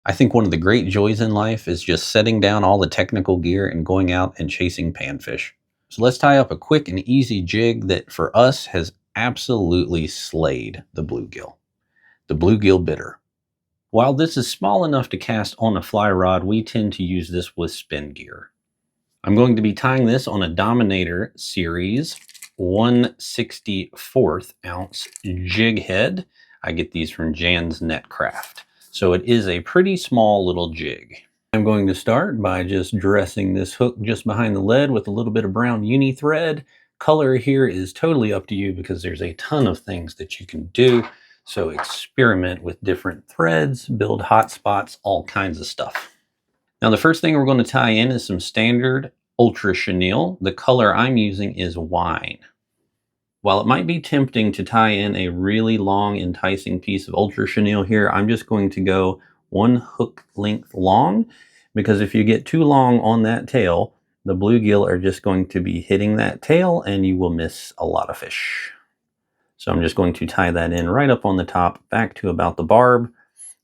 I think one of the great joys in life is just setting down all the technical gear and going out and chasing panfish. So let's tie up a quick and easy jig that for us has absolutely slayed the bluegill. The bluegill bitter. While this is small enough to cast on a fly rod, we tend to use this with spin gear. I'm going to be tying this on a Dominator Series 1/64 ounce jig head. I get these from Jan's Netcraft. So it is a pretty small little jig. I'm going to start by just dressing this hook just behind the lead with a little bit of brown uni thread. Color here is totally up to you because there's a ton of things that you can do. So experiment with different threads, build hot spots, all kinds of stuff. Now the first thing we're going to tie in is some standard ultra chenille. The color I'm using is wine. While it might be tempting to tie in a really long, enticing piece of ultra chenille here, I'm just going to go one hook length long, because if you get too long on that tail, the bluegill are just going to be hitting that tail and you will miss a lot of fish. So I'm just going to tie that in right up on the top, back to about the barb,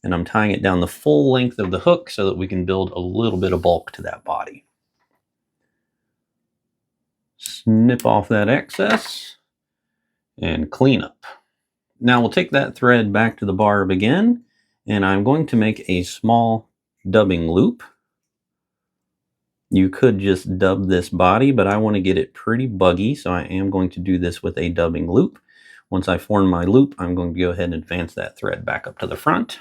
and I'm tying it down the full length of the hook so that we can build a little bit of bulk to that body. Snip off that excess and clean up. Now we'll take that thread back to the barb again, and I'm going to make a small dubbing loop. You could just dub this body, but I want to get it pretty buggy, so I am going to do this with a dubbing loop. Once I form my loop, I'm going to go ahead and advance that thread back up to the front.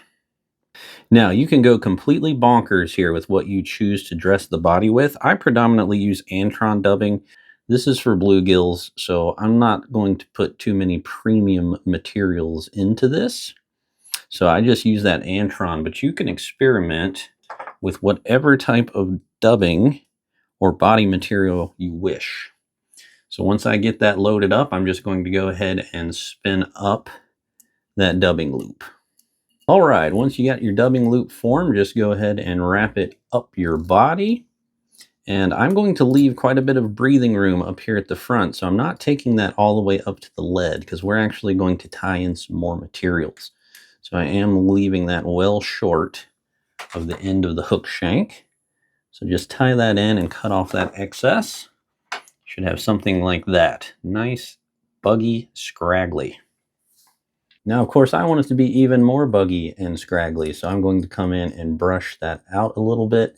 Now you can go completely bonkers here with what you choose to dress the body with. I predominantly use Antron dubbing. This is for bluegills, so I'm not going to put too many premium materials into this. So I just use that Antron, but you can experiment with whatever type of dubbing or body material you wish. So once I get that loaded up, I'm just going to go ahead and spin up that dubbing loop. All right, once you got your dubbing loop formed, just go ahead and wrap it up your body. And I'm going to leave quite a bit of breathing room up here at the front, so I'm not taking that all the way up to the lead because we're actually going to tie in some more materials. So I am leaving that well short of the end of the hook shank. So just tie that in and cut off that excess. Should have something like that. Nice, buggy, scraggly. Now, of course, I want it to be even more buggy and scraggly, so I'm going to come in and brush that out a little bit.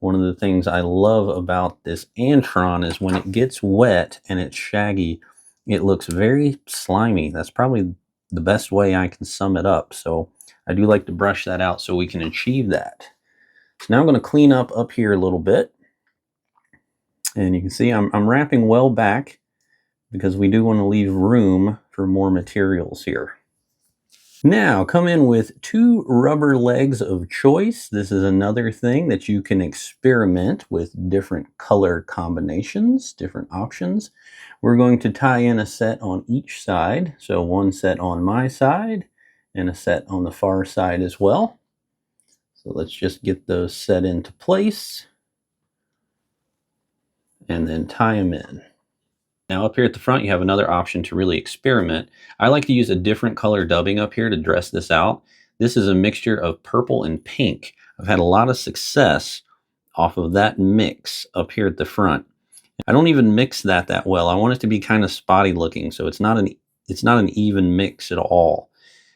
One of the things I love about this Antron is when it gets wet and it's shaggy, it looks very slimy. That's probably the best way I can sum it up. So I do like to brush that out so we can achieve that. So now I'm going to clean up here a little bit. And you can see I'm wrapping well back because we do want to leave room for more materials here. Now, come in with 2 rubber legs of choice. This is another thing that you can experiment with different color combinations, different options. We're going to tie in a set on each side. So one set on my side and a set on the far side as well. So let's just get those set into place and then tie them in. Now up here at the front, you have another option to really experiment. I like to use a different color dubbing up here to dress this out. This is a mixture of purple and pink. I've had a lot of success off of that mix up here at the front. I don't even mix that well. I want it to be kind of spotty looking, so it's not an even mix at all.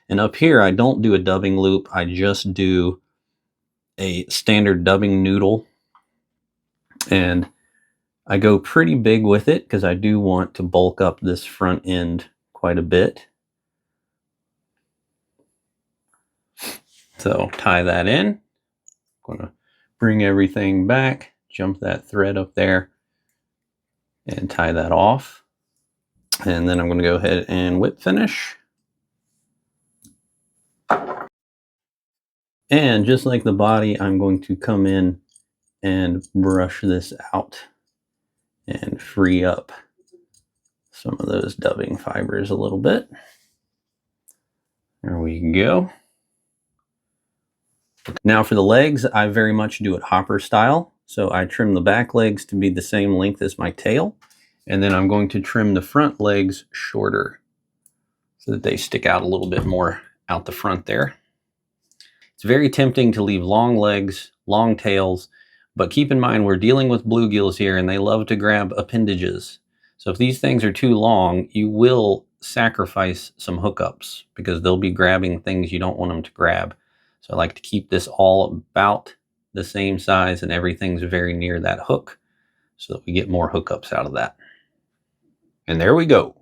And up here, I don't do a dubbing loop. I just do a standard dubbing noodle. And I go pretty big with it because I do want to bulk up this front end quite a bit. So tie that in. I'm going to bring everything back, jump that thread up there, and tie that off. And then I'm going to go ahead and whip finish. And just like the body, I'm going to come in and brush this out and free up some of those dubbing fibers a little bit. There we go. Now for the legs, I very much do it hopper style. So I trim the back legs to be the same length as my tail. And then I'm going to trim the front legs shorter so that they stick out a little bit more out the front there. It's very tempting to leave long legs, long tails, but keep in mind we're dealing with bluegills here and they love to grab appendages. So if these things are too long, you will sacrifice some hookups because they'll be grabbing things you don't want them to grab. So I like to keep this all about the same size and everything's very near that hook so that we get more hookups out of that. And there we go.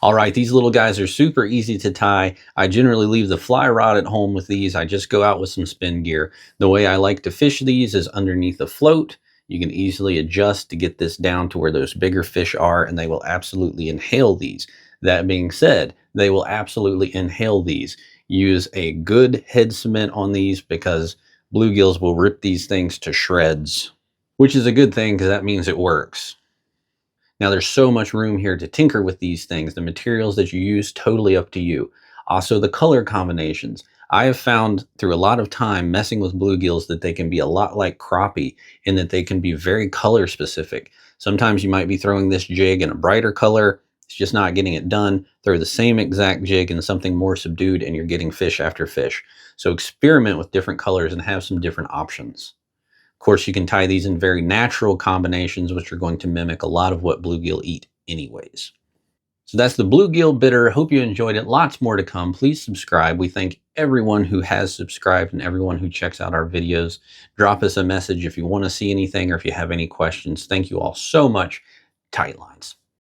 All right, these little guys are super easy to tie. I generally leave the fly rod at home with these. I just go out with some spin gear. The way I like to fish these is underneath a float. You can easily adjust to get this down to where those bigger fish are, and they will absolutely inhale these. That being said, they will absolutely inhale these. Use a good head cement on these because bluegills will rip these things to shreds, which is a good thing because that means it works. Now there's so much room here to tinker with these things. The materials that you use, totally up to you. Also the color combinations. I have found through a lot of time messing with bluegills that they can be a lot like crappie in that they can be very color specific. Sometimes you might be throwing this jig in a brighter color. It's just not getting it done. Throw the same exact jig in something more subdued and you're getting fish after fish. So experiment with different colors and have some different options. Of course, you can tie these in very natural combinations, which are going to mimic a lot of what bluegill eat anyways. So that's the bluegill bitter. Hope you enjoyed it. Lots more to come. Please subscribe. We thank everyone who has subscribed and everyone who checks out our videos. Drop us a message if you want to see anything or if you have any questions. Thank you all so much. Tight lines.